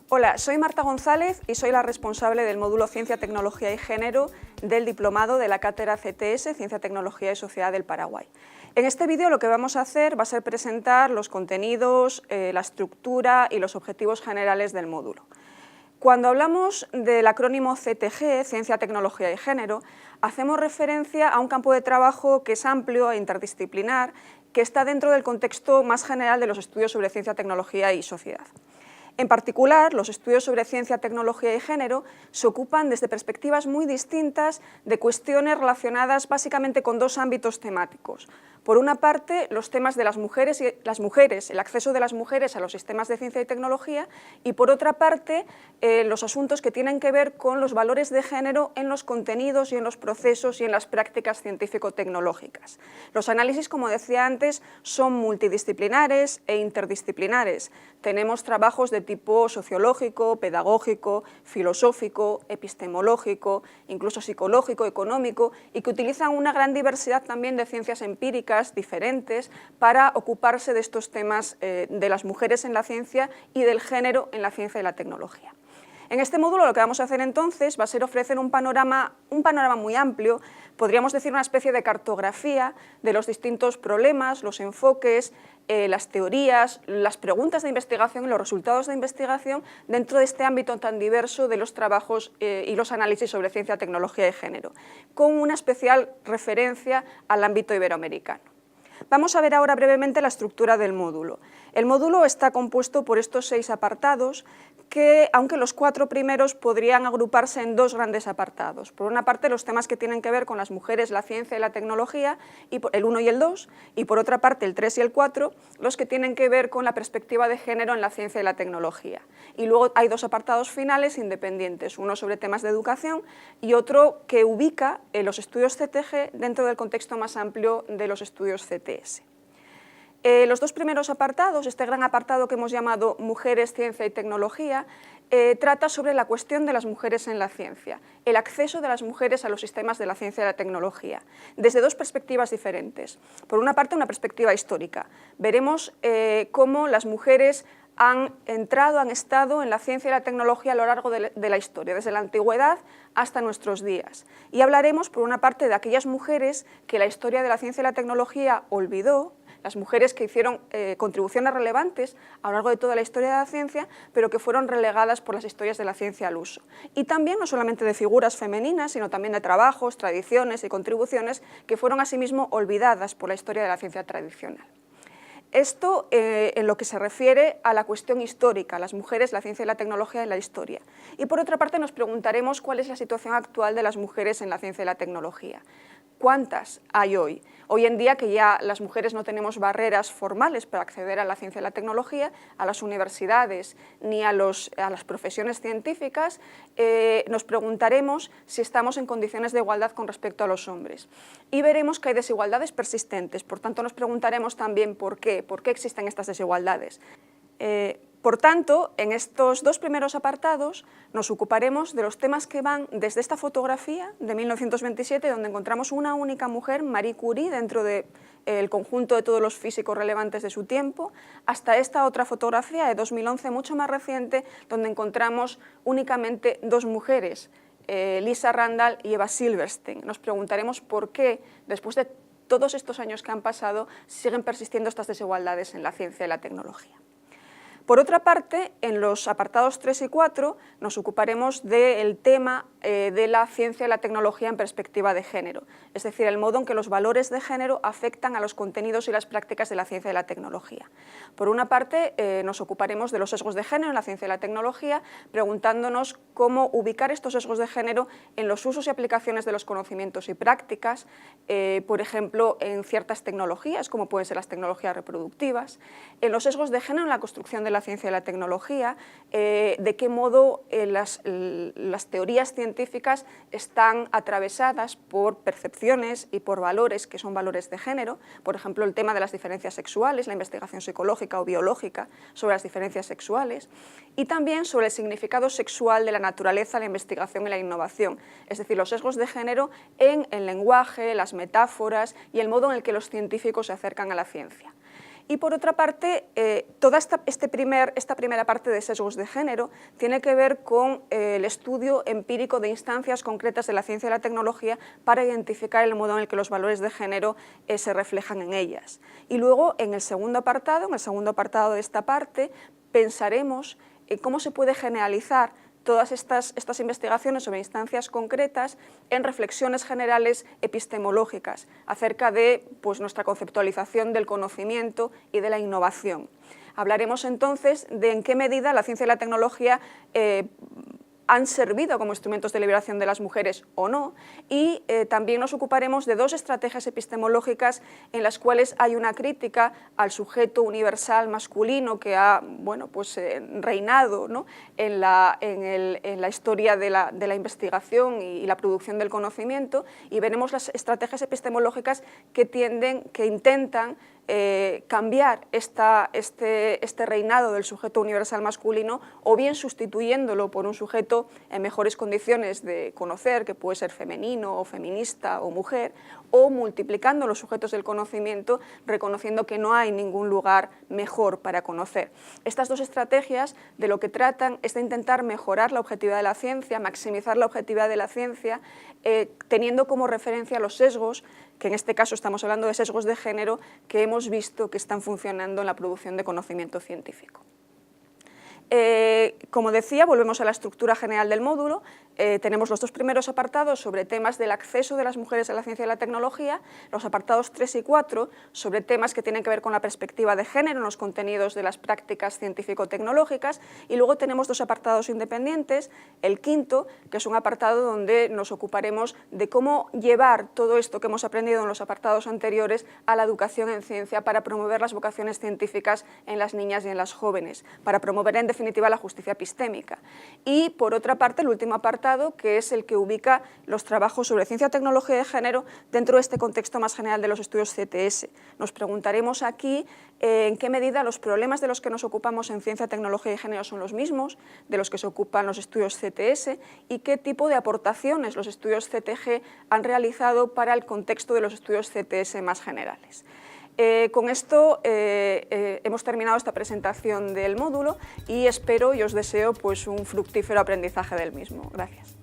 Hola, soy Marta González y soy la responsable del módulo Ciencia, Tecnología y Género del diplomado de la cátedra CTS, Ciencia, Tecnología y Sociedad del Paraguay. En este vídeo lo que vamos a hacer va a ser presentar los contenidos, la estructura y los objetivos generales del módulo. Cuando hablamos del acrónimo CTG, Ciencia, Tecnología y Género, hacemos referencia a un campo de trabajo que es amplio e interdisciplinar, que está dentro del contexto más general de los estudios sobre ciencia, tecnología y sociedad. En particular, los estudios sobre ciencia, tecnología y género se ocupan desde perspectivas muy distintas de cuestiones relacionadas básicamente con dos ámbitos temáticos. Por una parte, los temas de las mujeres, el acceso de las mujeres a los sistemas de ciencia y tecnología, y por otra parte, los asuntos que tienen que ver con los valores de género en los contenidos y en los procesos y en las prácticas científico-tecnológicas. Los análisis, como decía antes, son multidisciplinares e interdisciplinares. Tenemos trabajos de tipo sociológico, pedagógico, filosófico, epistemológico, incluso psicológico, económico, y que utilizan una gran diversidad también de ciencias empíricas diferentes para ocuparse de estos temas de las mujeres en la ciencia y del género en la ciencia y la tecnología. En este módulo lo que vamos a hacer entonces va a ser ofrecer un panorama muy amplio, podríamos decir una especie de cartografía de los distintos problemas, los enfoques, las teorías, las preguntas de investigación y los resultados de investigación dentro de este ámbito tan diverso de los trabajos y los análisis sobre ciencia, tecnología y género, con una especial referencia al ámbito iberoamericano. Vamos a ver ahora brevemente la estructura del módulo. El módulo está compuesto por estos 6 apartados que, aunque los 4 primeros podrían agruparse en 2 grandes apartados. Por una parte, los temas que tienen que ver con las mujeres, la ciencia y la tecnología, el 1 y el 2, y por otra parte, el 3 y el 4, los que tienen que ver con la perspectiva de género en la ciencia y la tecnología. Y luego hay 2 apartados finales independientes, uno sobre temas de educación y otro que ubica los estudios CTG dentro del contexto más amplio de los estudios CTS. Los 2 primeros apartados, este gran apartado que hemos llamado Mujeres, Ciencia y Tecnología, trata sobre la cuestión de las mujeres en la ciencia, el acceso de las mujeres a los sistemas de la ciencia y la tecnología, desde 2 perspectivas diferentes. Por una parte, una perspectiva histórica. Veremos cómo las mujeres han estado en la ciencia y la tecnología a lo largo de la historia, desde la antigüedad hasta nuestros días. Y hablaremos, por una parte, de aquellas mujeres que la historia de la ciencia y la tecnología olvidó, las mujeres que hicieron contribuciones relevantes a lo largo de toda la historia de la ciencia, pero que fueron relegadas por las historias de la ciencia al uso. Y también, no solamente de figuras femeninas, sino también de trabajos, tradiciones y contribuciones que fueron asimismo olvidadas por la historia de la ciencia tradicional. Esto en lo que se refiere a la cuestión histórica, las mujeres, la ciencia y la tecnología en la historia. Y por otra parte nos preguntaremos cuál es la situación actual de las mujeres en la ciencia y la tecnología. ¿Cuántas hay hoy? Hoy en día que ya las mujeres no tenemos barreras formales para acceder a la ciencia y la tecnología, a las universidades ni a las profesiones científicas, nos preguntaremos si estamos en condiciones de igualdad con respecto a los hombres. Y veremos que hay desigualdades persistentes, por tanto nos preguntaremos también por qué existen estas desigualdades. Por tanto, en estos 2 primeros apartados nos ocuparemos de los temas que van desde esta fotografía de 1927, donde encontramos una única mujer, Marie Curie, dentro del conjunto de todos los físicos relevantes de su tiempo, hasta esta otra fotografía de 2011, mucho más reciente, donde encontramos únicamente 2 mujeres, Lisa Randall y Eva Silverstein. Nos preguntaremos por qué, después de todos estos años que han pasado, siguen persistiendo estas desigualdades en la ciencia y la tecnología. Por otra parte, en los apartados 3 y 4 nos ocuparemos del tema de la ciencia y la tecnología en perspectiva de género, es decir, el modo en que los valores de género afectan a los contenidos y las prácticas de la ciencia y la tecnología. Por una parte, nos ocuparemos de los sesgos de género en la ciencia y la tecnología, preguntándonos cómo ubicar estos sesgos de género en los usos y aplicaciones de los conocimientos y prácticas, por ejemplo, en ciertas tecnologías, como pueden ser las tecnologías reproductivas, en los sesgos de género en la construcción de la ciencia y la tecnología, de qué modo las teorías científicas están atravesadas por percepciones y por valores que son valores de género, por ejemplo, el tema de las diferencias sexuales, la investigación psicológica o biológica sobre las diferencias sexuales, y también sobre el significado sexual de la naturaleza, la investigación y la innovación, es decir, los sesgos de género en el lenguaje, las metáforas y el modo en el que los científicos se acercan a la ciencia. Y por otra parte, toda esta primera parte de sesgos de género tiene que ver con el estudio empírico de instancias concretas de la ciencia y la tecnología para identificar el modo en el que los valores de género se reflejan en ellas. Y luego, en el segundo apartado de esta parte, pensaremos en cómo se puede generalizar todas estas investigaciones sobre instancias concretas en reflexiones generales epistemológicas acerca de nuestra conceptualización del conocimiento y de la innovación. Hablaremos entonces de en qué medida la ciencia y la tecnología han servido como instrumentos de liberación de las mujeres o no, y también nos ocuparemos de dos estrategias epistemológicas en las cuales hay una crítica al sujeto universal masculino que ha reinado, ¿no?, en la historia de la investigación y la producción del conocimiento, y veremos las estrategias epistemológicas que intentan cambiar este reinado del sujeto universal masculino, o bien sustituyéndolo por un sujeto en mejores condiciones de conocer, que puede ser femenino o feminista o mujer, o multiplicando los sujetos del conocimiento, reconociendo que no hay ningún lugar mejor para conocer. Estas dos estrategias de lo que tratan es de intentar mejorar la objetividad de la ciencia, maximizar la objetividad de la ciencia, teniendo como referencia los sesgos, que en este caso estamos hablando de sesgos de género, que hemos visto que están funcionando en la producción de conocimiento científico. Como decía, volvemos a la estructura general del módulo. Tenemos los dos primeros apartados sobre temas del acceso de las mujeres a la ciencia y la tecnología, los apartados 3 y 4 sobre temas que tienen que ver con la perspectiva de género en los contenidos de las prácticas científico-tecnológicas, y luego tenemos dos apartados independientes, el quinto, que es un apartado donde nos ocuparemos de cómo llevar todo esto que hemos aprendido en los apartados anteriores a la educación en ciencia para promover las vocaciones científicas en las niñas y en las jóvenes, para promover en definitiva la justicia epistémica. Y por otra parte, el último apartado, que es el que ubica los trabajos sobre ciencia, tecnología y género dentro de este contexto más general de los estudios CTS. Nos preguntaremos aquí en qué medida los problemas de los que nos ocupamos en ciencia, tecnología y género son los mismos de los que se ocupan los estudios CTS, y qué tipo de aportaciones los estudios CTG han realizado para el contexto de los estudios CTS más generales. Con esto hemos terminado esta presentación del módulo y espero y os deseo un fructífero aprendizaje del mismo. Gracias.